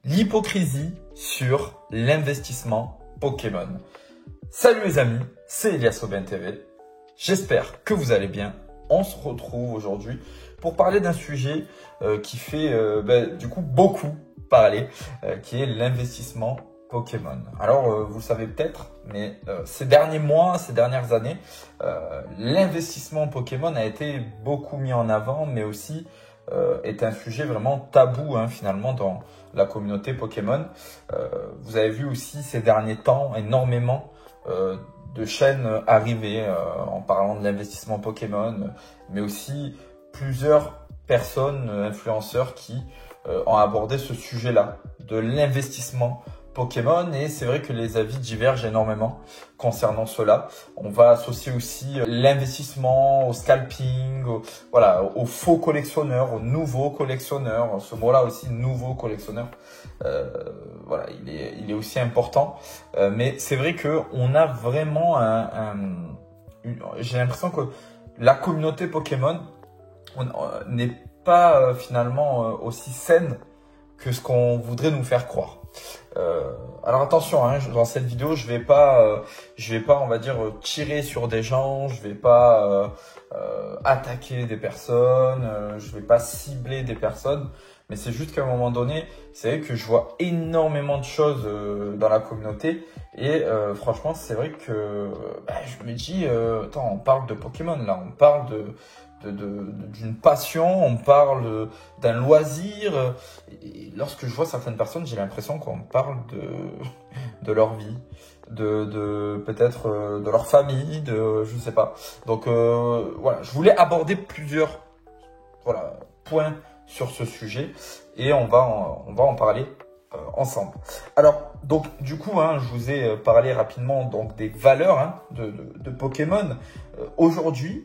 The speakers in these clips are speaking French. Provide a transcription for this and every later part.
l'hypocrisie sur l'investissement Pokémon. Salut les amis, c'est Elias Aubin TV. J'espère que vous allez bien. On se retrouve aujourd'hui pour parler d'un sujet qui fait du coup beaucoup parler, qui est l'investissement Pokémon. Alors, vous le savez peut-être, mais ces derniers mois, ces dernières années, l'investissement Pokémon a été beaucoup mis en avant, mais aussi est un sujet vraiment tabou finalement dans la communauté Pokémon. Vous avez vu aussi ces derniers temps énormément de chaînes arriver en parlant de l'investissement Pokémon, mais aussi plusieurs personnes, influenceurs qui ont abordé ce sujet-là, de l'investissement Pokémon, et c'est vrai que les avis divergent énormément concernant cela. On va associer aussi l'investissement au scalping, aux faux collectionneurs, aux nouveaux collectionneurs. Ce mot-là aussi, nouveau collectionneur, il est aussi important. Mais c'est vrai que on a vraiment j'ai l'impression que la communauté Pokémon n'est pas finalement aussi saine que ce qu'on voudrait nous faire croire. Alors attention, dans cette vidéo, je vais pas, on va dire, tirer sur des gens, je vais pas attaquer des personnes, je vais pas cibler des personnes, mais c'est juste qu'à un moment donné, c'est vrai que je vois énormément de choses dans la communauté et franchement, c'est vrai que je me dis, attends, on parle de Pokémon là, on parle d'une passion, on parle d'un loisir. Et lorsque je vois certaines personnes, j'ai l'impression qu'on parle de leur vie, peut-être de leur famille, je sais pas. Donc je voulais aborder plusieurs points sur ce sujet et on va en parler ensemble. Alors donc du coup je vous ai parlé rapidement donc des valeurs de Pokémon. Aujourd'hui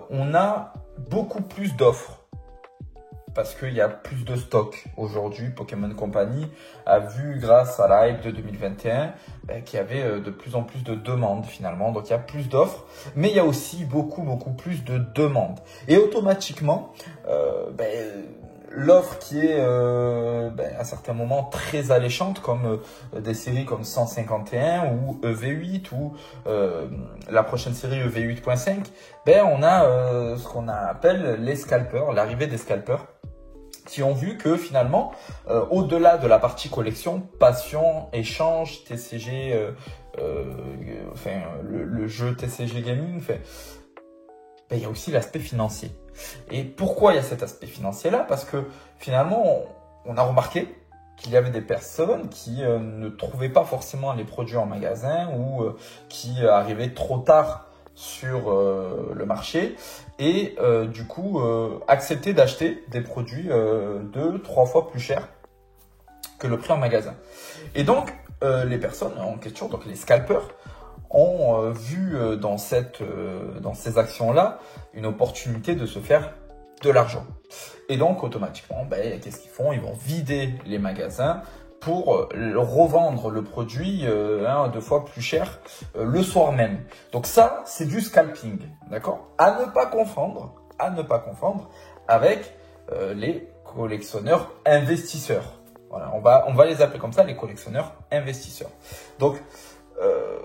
on a beaucoup plus d'offres parce qu'il y a plus de stock. Aujourd'hui Pokémon Company a vu grâce à la hype de 2021 qu'il y avait de plus en plus de demandes finalement, donc il y a plus d'offres, mais il y a aussi beaucoup plus de demandes et automatiquement l'offre qui est à certains moments très alléchante, comme des séries comme 151 ou EV8 ou la prochaine série EV8.5, on a ce qu'on appelle les scalpers, l'arrivée des scalpers, qui ont vu que finalement, au-delà de la partie collection, passion, échange, TCG, le jeu TCG Gaming, il y a aussi l'aspect financier. Et pourquoi il y a cet aspect financier-là? Parce que finalement, on a remarqué qu'il y avait des personnes qui ne trouvaient pas forcément les produits en magasin ou qui arrivaient trop tard sur le marché et du coup acceptaient d'acheter des produits 2-3 fois plus chers que le prix en magasin. Et donc, les personnes en question, donc les scalpers, ont vu dans ces actions-là une opportunité de se faire de l'argent. Et donc, automatiquement, qu'est-ce qu'ils font? Ils vont vider les magasins pour revendre le produit 2 fois plus cher le soir même. Donc ça, c'est du scalping, d'accord? À ne pas confondre avec les collectionneurs investisseurs. Voilà, on va les appeler comme ça, les collectionneurs investisseurs. Donc,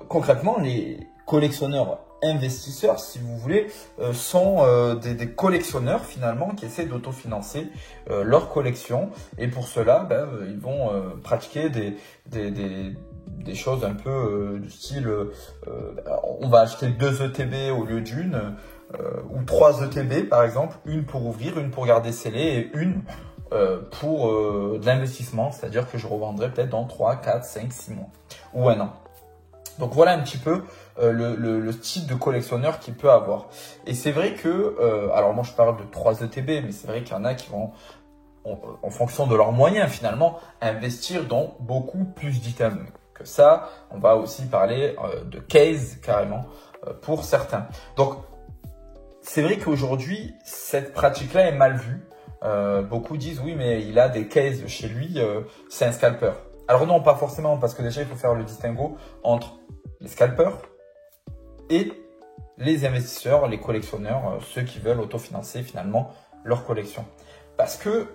concrètement, les collectionneurs investisseurs, si vous voulez, sont des collectionneurs finalement qui essaient d'autofinancer leur collection, et pour cela, ils vont pratiquer des choses un peu du style on va acheter 2 ETB au lieu d'une, ou 3 ETB par exemple, une pour ouvrir, une pour garder scellée et une pour de l'investissement, c'est-à-dire que je revendrai peut-être dans 3, 4, 5, 6 mois ou un an. Donc voilà un petit peu le style de collectionneur qu'il peut avoir. Et c'est vrai que, alors moi je parle de 3 ETB, mais c'est vrai qu'il y en a qui vont, en fonction de leurs moyens finalement, investir dans beaucoup plus d'items que ça. On va aussi parler de case carrément pour certains. Donc c'est vrai qu'aujourd'hui, cette pratique-là est mal vue. Beaucoup disent oui, mais il a des cases chez lui, c'est un scalper. Alors non, pas forcément, parce que déjà, il faut faire le distinguo entre les scalpers et les investisseurs, les collectionneurs, ceux qui veulent autofinancer finalement leur collection. Parce que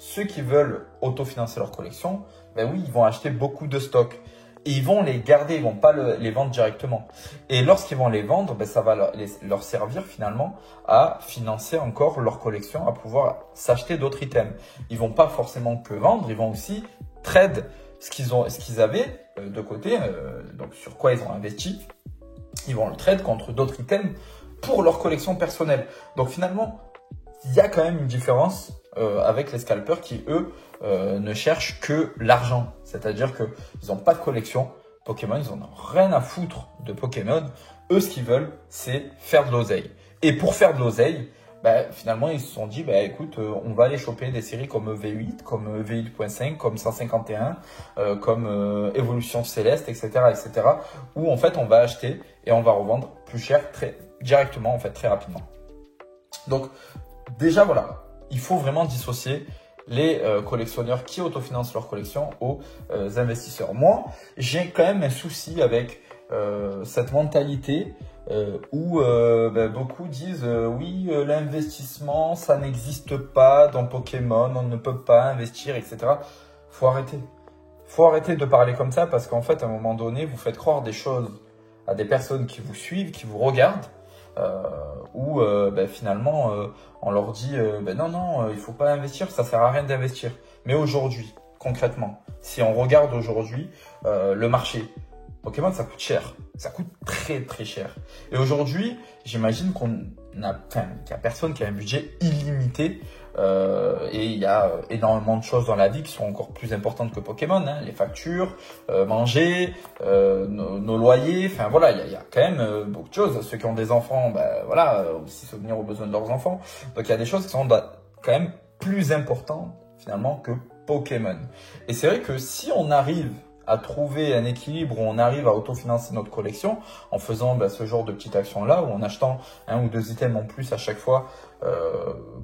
ceux qui veulent autofinancer leur collection, ben oui, ils vont acheter beaucoup de stocks. Et ils vont les garder, ils vont pas les vendre directement. Et lorsqu'ils vont les vendre, ben ça va leur servir finalement à financer encore leur collection, à pouvoir s'acheter d'autres items. Ils vont pas forcément que vendre, ils vont aussi trade ce qu'ils avaient de côté, donc sur quoi ils ont investi. Ils vont le trade contre d'autres items pour leur collection personnelle. Donc finalement, il y a quand même une différence avec les scalpers qui, eux, ne cherchent que l'argent. C'est-à-dire qu'ils n'ont pas de collection Pokémon, ils n'en ont rien à foutre de Pokémon. Eux, ce qu'ils veulent, c'est faire de l'oseille. Et pour faire de l'oseille, finalement, ils se sont dit, écoute, on va aller choper des séries comme V8, comme V8.5, comme 151, comme Évolution Céleste, etc., etc., où en fait, on va acheter et on va revendre plus cher directement, en fait, très rapidement. Donc, déjà, voilà, il faut vraiment dissocier les collectionneurs qui autofinancent leur collection aux investisseurs. Moi, j'ai quand même un souci avec cette mentalité où beaucoup disent oui, l'investissement, ça n'existe pas dans Pokémon, on ne peut pas investir, etc. Faut arrêter. Faut arrêter de parler comme ça parce qu'en fait, à un moment donné, vous faites croire des choses à des personnes qui vous suivent, qui vous regardent, où finalement on leur dit non, il faut pas investir, ça sert à rien d'investir. Mais aujourd'hui, concrètement, si on regarde aujourd'hui le marché, Pokémon ça coûte cher, ça coûte très très cher. Et aujourd'hui, j'imagine qu'il y a personne qui a un budget illimité. Et il y a énormément de choses dans la vie qui sont encore plus importantes que Pokémon, hein, les factures, manger, nos loyers, enfin voilà, il y a quand même beaucoup de choses. Ceux qui ont des enfants, aussi subvenir aux besoins de leurs enfants. Donc il y a des choses qui sont quand même plus importantes finalement que Pokémon. Et c'est vrai que si on arrive à trouver un équilibre où on arrive à autofinancer notre collection en faisant ce genre de petites actions-là, ou en achetant un ou deux items en plus à chaque fois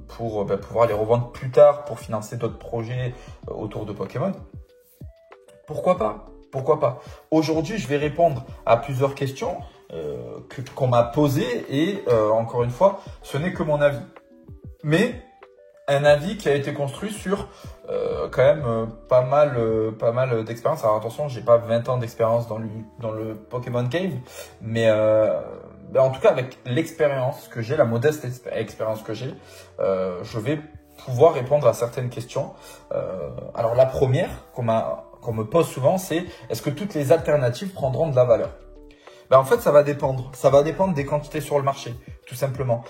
pour pouvoir les revendre plus tard pour financer d'autres projets autour de Pokémon. Pourquoi pas? Pourquoi pas? Aujourd'hui, je vais répondre à plusieurs questions qu'on m'a posées et encore une fois, ce n'est que mon avis. Mais un avis qui a été construit sur quand même pas mal d'expérience. Alors attention, j'ai pas 20 ans d'expérience dans le Pokémon Game, mais en tout cas avec l'expérience que j'ai, la modeste expérience que j'ai, je vais pouvoir répondre à certaines questions. Alors la première qu'on me pose souvent, c'est est-ce que toutes les alternatives prendront de la valeur? En fait, ça va dépendre. Ça va dépendre des quantités sur le marché, tout simplement.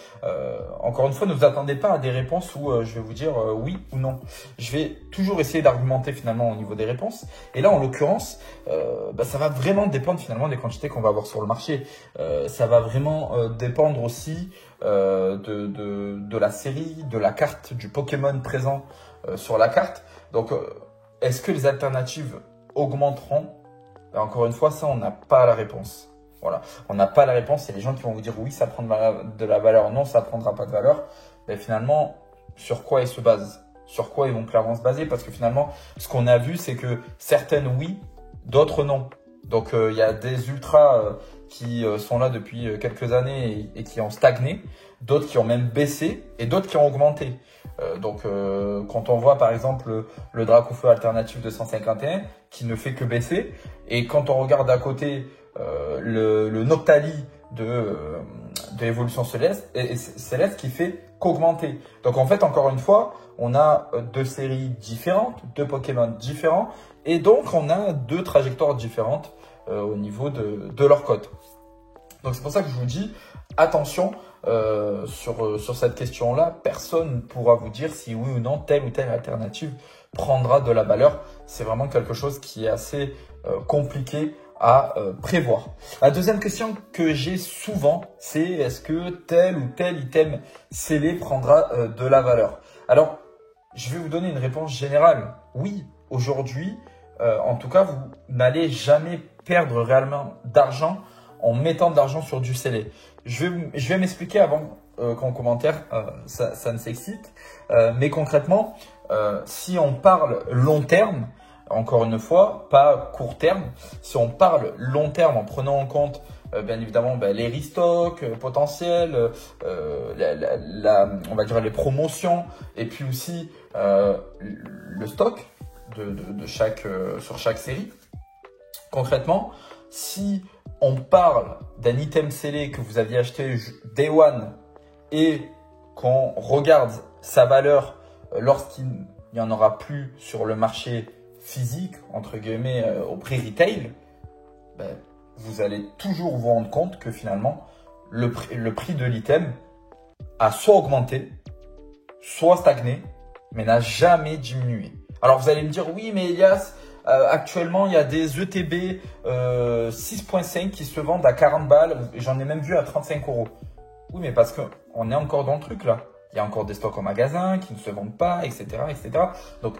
Encore une fois, ne vous attendez pas à des réponses où je vais vous dire oui ou non. Je vais toujours essayer d'argumenter finalement au niveau des réponses. Et là, en l'occurrence, ça va vraiment dépendre finalement des quantités qu'on va avoir sur le marché. Ça va vraiment dépendre aussi de la série, de la carte, du Pokémon présent sur la carte. Donc, est-ce que les alternatives augmenteront? Encore une fois, ça, on n'a pas la réponse. Voilà, on n'a pas la réponse. Il y a des gens qui vont vous dire oui, ça prend de la valeur, non, ça ne prendra pas de valeur. Mais finalement, sur quoi ils se basent? Sur quoi ils vont clairement se baser? Parce que finalement, ce qu'on a vu, c'est que certaines oui, d'autres non. Donc, il y a des ultras qui sont là depuis quelques années et qui ont stagné, d'autres qui ont même baissé et d'autres qui ont augmenté. Quand on voit par exemple le Dracofeu alternatif de 151 qui ne fait que baisser, et quand on regarde à côté le Noctali de Évolution Céleste qui fait qu'augmenter. Donc en fait, encore une fois, on a deux séries différentes, deux Pokémon différents, et donc on a deux trajectoires différentes au niveau de leur cote. Donc c'est pour ça que je vous dis, attention, sur cette question-là, personne ne pourra vous dire si oui ou non telle ou telle alternative prendra de la valeur. C'est vraiment quelque chose qui est assez compliqué à prévoir. La deuxième question que j'ai souvent, c'est est-ce que tel ou tel item scellé prendra de la valeur? Alors, je vais vous donner une réponse générale. Oui, aujourd'hui, en tout cas, vous n'allez jamais perdre réellement d'argent en mettant de l'argent sur du scellé. Je vais m'expliquer avant qu'en commentaire ça ne s'excite. Mais concrètement, si on parle long terme, encore une fois, pas court terme. Si on parle long terme en prenant en compte bien évidemment les restocks potentiels, on va dire les promotions et puis aussi le stock sur chaque série. Concrètement, si on parle d'un item scellé que vous aviez acheté Day One et qu'on regarde sa valeur lorsqu'il n'y en aura plus sur le marché physique, entre guillemets, au prix retail, vous allez toujours vous rendre compte que finalement, le prix de l'item a soit augmenté, soit stagné, mais n'a jamais diminué. Alors vous allez me dire, oui, mais Elias, actuellement, il y a des ETB 6.5 qui se vendent à 40 balles. J'en ai même vu à 35 €. Oui, mais parce qu'on est encore dans le truc là. Il y a encore des stocks en magasin qui ne se vendent pas, etc., etc. Donc,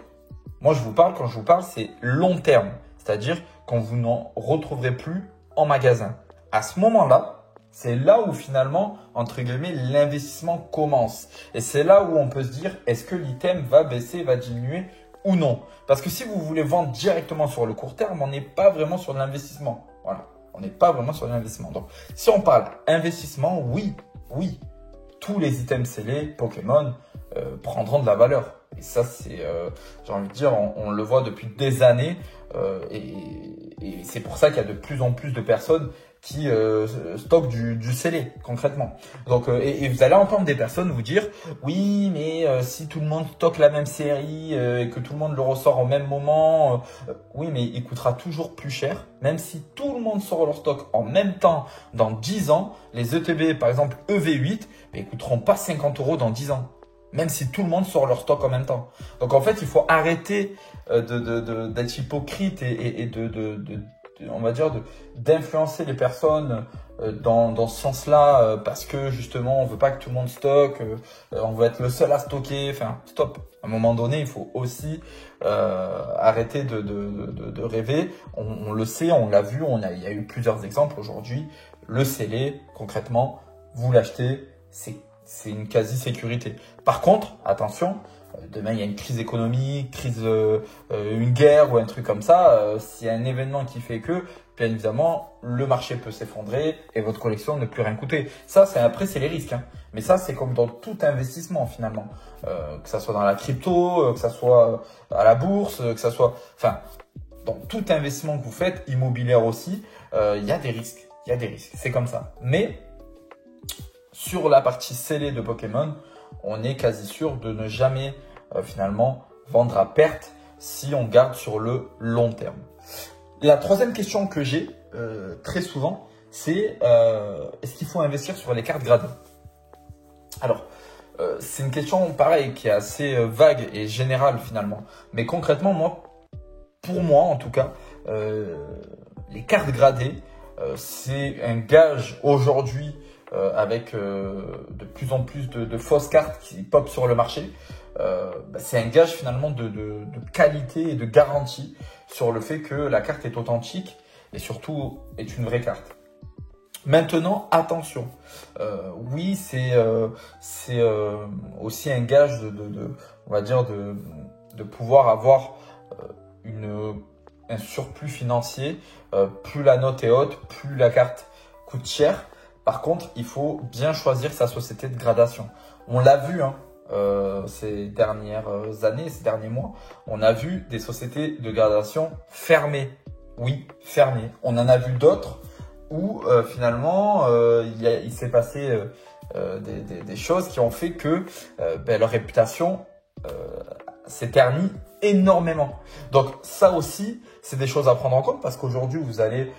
moi, quand je vous parle, c'est long terme. C'est-à-dire quand vous n'en retrouverez plus en magasin. À ce moment-là, c'est là où finalement, entre guillemets, l'investissement commence. Et c'est là où on peut se dire, est-ce que l'item va baisser, va diminuer ou non? Parce que si vous voulez vendre directement sur le court terme, on n'est pas vraiment sur de l'investissement. Voilà, on n'est pas vraiment sur de l'investissement. Donc, si on parle investissement, oui, tous les items scellés Pokémon prendront de la valeur. Et ça, c'est, j'ai envie de dire, on le voit depuis des années. Et c'est pour ça qu'il y a de plus en plus de personnes qui stockent du scellé, concrètement. Donc, et vous allez entendre des personnes vous dire, oui, mais si tout le monde stocke la même série et que tout le monde le ressort au même moment, oui, mais il coûtera toujours plus cher. Même si tout le monde sort leur stock en même temps dans 10 ans, les ETB, par exemple EV8, ils coûteront pas 50 € dans 10 ans. Même si tout le monde sort leur stock en même temps. Donc en fait, il faut arrêter d'être hypocrite et on va dire d'influencer les personnes dans ce sens-là parce que justement on veut pas que tout le monde stocke, on veut être le seul à stocker. Enfin, stop. À un moment donné, il faut aussi arrêter de rêver. On le sait, on l'a vu, il y a eu plusieurs exemples aujourd'hui. Le scellé, concrètement, vous l'achetez, c'est une quasi-sécurité. Par contre, attention, demain il y a une crise économique, une guerre ou un truc comme ça. S'il y a un événement qui fait que, bien évidemment, le marché peut s'effondrer et votre collection ne plus rien coûter. Ça, après, c'est les risques. Hein. Mais ça, c'est comme dans tout investissement finalement. Que ça soit dans la crypto, que ça soit à la bourse, que ça soit... Enfin, dans tout investissement que vous faites, immobilier aussi, il y a des risques. Il y a des risques. C'est comme ça. Mais... sur la partie scellée de Pokémon, on est quasi sûr de ne jamais finalement vendre à perte si on garde sur le long terme. La troisième question que j'ai très souvent, c'est est-ce qu'il faut investir sur les cartes gradées? Alors, c'est une question pareil qui est assez vague et générale finalement. Mais concrètement, pour moi en tout cas, les cartes gradées, c'est un gage aujourd'hui avec de plus en plus de fausses cartes qui pop sur le marché. C'est un gage finalement de qualité et de garantie sur le fait que la carte est authentique et surtout est une vraie carte. Maintenant, attention. Oui, c'est aussi un gage on va dire de pouvoir avoir un surplus financier. Plus la note est haute, plus la carte coûte cher. Par contre, il faut bien choisir sa société de gradation. On l'a vu ces dernières années, ces derniers mois, on a vu des sociétés de gradation fermées. Oui, fermées. On en a vu d'autres où finalement, il s'est passé des choses qui ont fait que leur réputation s'est ternie énormément. Donc ça aussi, c'est des choses à prendre en compte parce qu'aujourd'hui, vous allez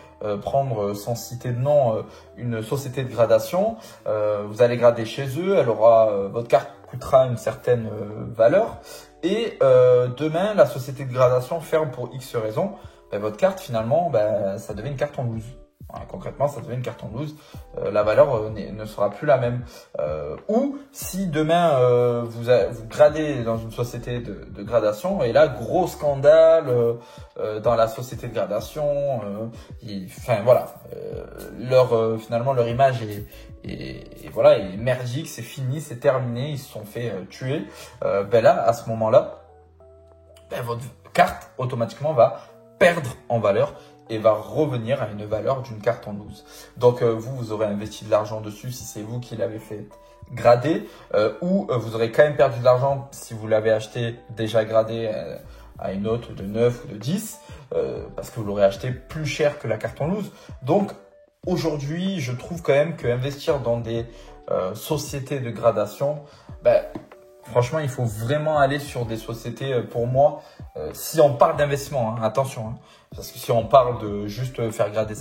prendre, sans citer de nom, une société de gradation. Vous allez grader chez eux, votre carte coûtera une certaine valeur. Et demain, la société de gradation ferme pour X raison. Votre carte, finalement, ça devient une carte en loose. Voilà, concrètement, ça devient une carte en loose. La valeur ne sera plus la même. Ou si demain vous gradez dans une société de gradation et là gros scandale dans la société de gradation. Enfin voilà, finalement leur image est merdique, c'est fini, c'est terminé, ils se sont fait tuer. Là à ce moment-là, votre carte automatiquement va perdre en valeur et va revenir à une valeur d'une carte en loose. Donc vous aurez investi de l'argent dessus si c'est vous qui l'avez fait gradé, ou vous aurez quand même perdu de l'argent si vous l'avez acheté déjà gradé à une note de 9 ou de 10, parce que vous l'aurez acheté plus cher que la carte en loose. Donc aujourd'hui, je trouve quand même qu'investir dans des sociétés de gradation, franchement, il faut vraiment aller sur des sociétés, pour moi, si on parle d'investissement, hein, attention, hein, parce que si on parle de juste faire grader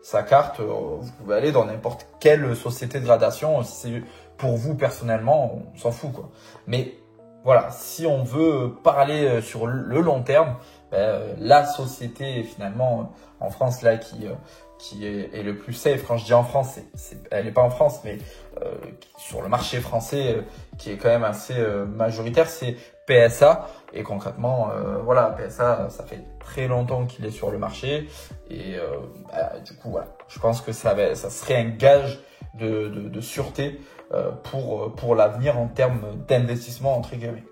sa carte, vous pouvez aller dans n'importe quelle société de gradation. Si c'est pour vous personnellement, on s'en fout, quoi. Mais voilà, si on veut parler sur le long terme, la société finalement en France là qui est le plus safe. Quand je dis en France, elle n'est pas en France, mais sur le marché français qui est quand même assez majoritaire, c'est PSA. Et concrètement, voilà, PSA, ça fait très longtemps qu'il est sur le marché. Et du coup, voilà, je pense que ça serait un gage de sûreté pour l'avenir en termes d'investissement, entre guillemets.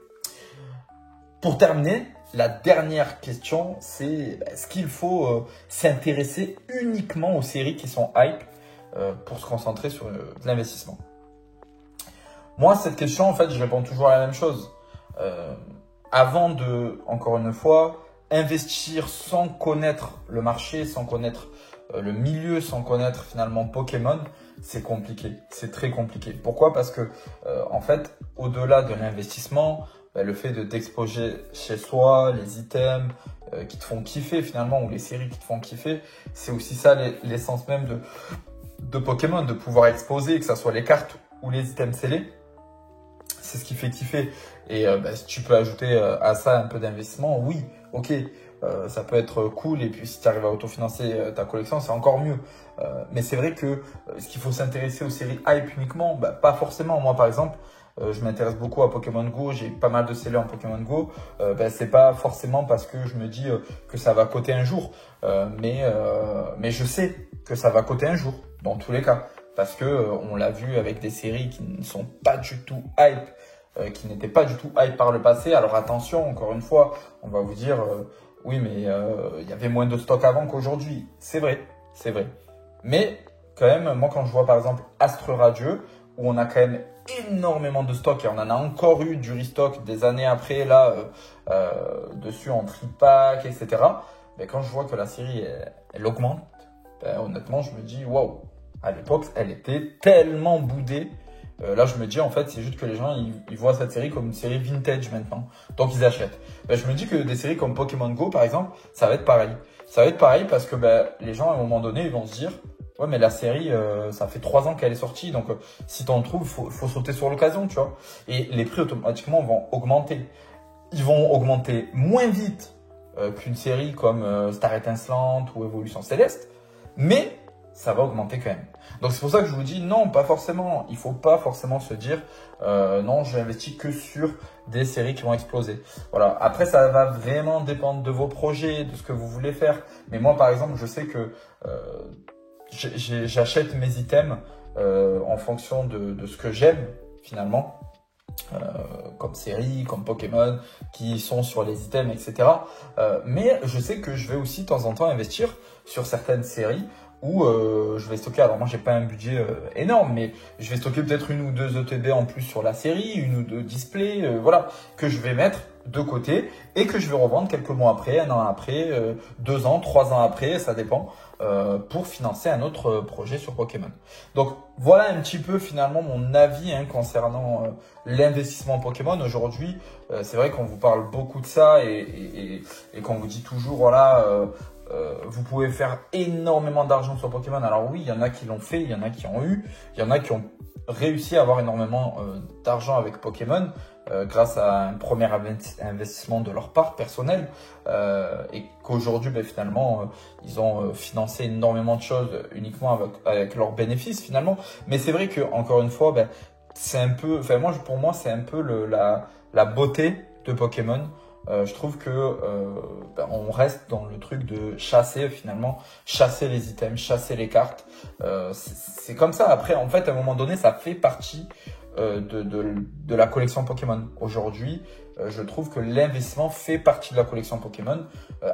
Pour terminer, la dernière question, c'est est-ce qu'il faut s'intéresser uniquement aux séries qui sont hype pour se concentrer sur de l'investissement? Moi, cette question, en fait, je réponds toujours à la même chose. Avant de, encore une fois, investir sans connaître le marché, sans connaître le milieu, sans connaître finalement Pokémon, c'est compliqué, c'est très compliqué. Pourquoi? Parce que en fait, au-delà de l'investissement, le fait d'exposer chez soi les items qui te font kiffer finalement, ou les séries qui te font kiffer, c'est aussi ça l'essence même de Pokémon, de pouvoir exposer, que ce soit les cartes ou les items scellés. C'est ce qui fait kiffer. Et si tu peux ajouter à ça un peu d'investissement, oui, ok, ça peut être cool. Et puis si tu arrives à autofinancer ta collection, c'est encore mieux. Mais c'est vrai que est-ce qu'il faut s'intéresser aux séries hype uniquement? Pas forcément. Moi, par exemple, je m'intéresse beaucoup à Pokémon Go. J'ai pas mal de sellers en Pokémon Go. C'est pas forcément parce que je me dis que ça va coter un jour. Mais je sais que ça va coter un jour, dans tous les cas. Parce que on l'a vu avec des séries qui ne sont pas du tout hype, qui n'étaient pas du tout hype par le passé. Alors attention, encore une fois, on va vous dire oui, mais il y avait moins de stock avant qu'aujourd'hui. C'est vrai, c'est vrai. Mais quand même, moi quand je vois par exemple Astre Radieux, où on a quand même énormément de stock et on en a encore eu du restock des années après là dessus en tripack, etc. Mais quand je vois que la série elle augmente, honnêtement je me dis waouh. À l'époque, elle était tellement boudée. Là, je me dis, en fait, c'est juste que les gens, ils voient cette série comme une série vintage maintenant. Donc, ils achètent. Je me dis que des séries comme Pokémon Go, par exemple, ça va être pareil. Ça va être pareil parce que les gens, à un moment donné, ils vont se dire, ouais, mais la série, ça fait 3 ans qu'elle est sortie. Donc, si t'en trouves, faut sauter sur l'occasion, tu vois. Et les prix, automatiquement, vont augmenter. Ils vont augmenter moins vite qu'une série comme Star Étincelante ou Évolution Céleste. Mais ça va augmenter quand même. Donc c'est pour ça que je vous dis non, pas forcément. Il faut pas forcément se dire non, je n'investis que sur des séries qui vont exploser. Voilà. Après, ça va vraiment dépendre de vos projets, de ce que vous voulez faire. Mais moi, par exemple, je sais que j'achète mes items en fonction de ce que j'aime finalement. Comme séries, comme Pokémon, qui sont sur les items, etc. Mais je sais que je vais aussi de temps en temps investir sur certaines séries où je vais stocker, alors moi j'ai pas un budget énorme, mais je vais stocker peut-être 1 ou 2 ETB en plus sur la série, 1 ou 2 displays, voilà, que je vais mettre de côté et que je vais revendre quelques mois après, 1 an après, 2 ans, 3 ans après, ça dépend, pour financer un autre projet sur Pokémon. Donc voilà un petit peu finalement mon avis concernant l'investissement Pokémon. Aujourd'hui, c'est vrai qu'on vous parle beaucoup de ça et qu'on vous dit toujours, voilà, vous pouvez faire énormément d'argent sur Pokémon. Alors oui, il y en a qui l'ont fait, il y en a qui ont eu, il y en a qui ont réussi à avoir énormément d'argent avec Pokémon grâce à un premier investissement de leur part personnel et qu'aujourd'hui finalement ils ont financé énormément de choses uniquement avec leurs bénéfices finalement. Mais c'est vrai que encore une fois, c'est un peu, pour moi c'est un peu la beauté de Pokémon. Je trouve que on reste dans le truc de chasser finalement, chasser les items, chasser les cartes. C'est comme ça. Après, en fait, à un moment donné, ça fait partie de la collection Pokémon. Aujourd'hui, je trouve que l'investissement fait partie de la collection Pokémon.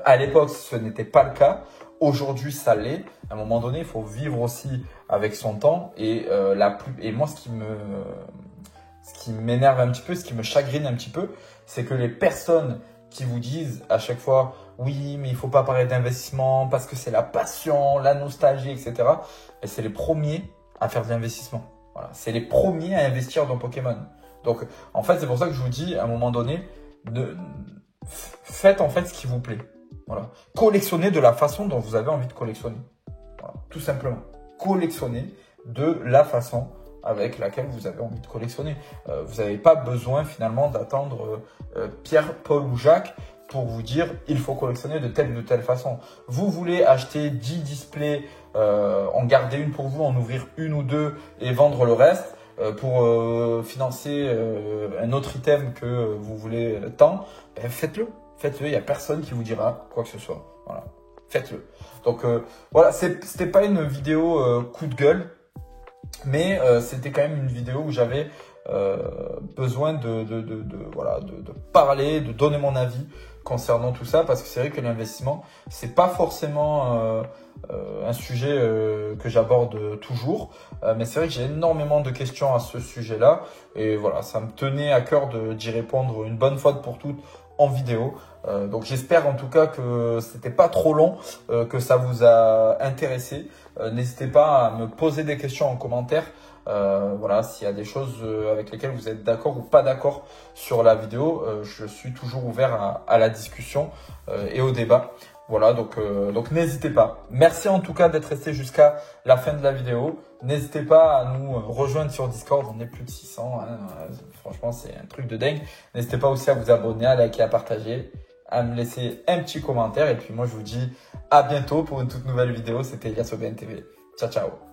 À l'époque, ce n'était pas le cas. Aujourd'hui, ça l'est. À un moment donné, il faut vivre aussi avec son temps. Et moi, ce qui m'énerve un petit peu, ce qui me chagrine un petit peu, c'est que les personnes qui vous disent à chaque fois « Oui, mais il faut pas parler d'investissement parce que c'est la passion, la nostalgie, etc. » Et c'est les premiers à faire de l'investissement. Voilà. C'est les premiers à investir dans Pokémon. Donc, en fait, c'est pour ça que je vous dis, à un moment donné, faites en fait ce qui vous plaît. Voilà. Collectionnez de la façon dont vous avez envie de collectionner. Voilà. Tout simplement. Collectionnez de la façon avec laquelle vous avez envie de collectionner. Vous n'avez pas besoin finalement d'attendre Pierre, Paul ou Jacques pour vous dire il faut collectionner de telle ou de telle façon. Vous voulez acheter 10 displays, en garder une pour vous, en ouvrir une ou deux et vendre le reste pour financer un autre item que vous voulez tant, ben faites-le. Faites-le, il n'y a personne qui vous dira quoi que ce soit. Voilà. Faites-le. Donc voilà, c'était pas une vidéo coup de gueule, mais c'était quand même une vidéo où j'avais besoin de parler, de donner mon avis concernant tout ça, parce que c'est vrai que l'investissement, c'est pas forcément un sujet que j'aborde toujours, mais c'est vrai que j'ai énormément de questions à ce sujet-là, et voilà, ça me tenait à cœur d'y répondre une bonne fois pour toutes en vidéo. Donc j'espère en tout cas que c'était pas trop long, que ça vous a intéressé. N'hésitez pas à me poser des questions en commentaire. Voilà, s'il y a des choses avec lesquelles vous êtes d'accord ou pas d'accord sur la vidéo, je suis toujours ouvert à la discussion et au débat. Voilà, donc n'hésitez pas. Merci en tout cas d'être resté jusqu'à la fin de la vidéo. N'hésitez pas à nous rejoindre sur Discord, on est plus de 600. Hein. Franchement, c'est un truc de dingue. N'hésitez pas aussi à vous abonner, à liker, à partager, à me laisser un petit commentaire. Et puis moi, je vous dis à bientôt pour une toute nouvelle vidéo. C'était Elias OBN TV. Ciao, ciao.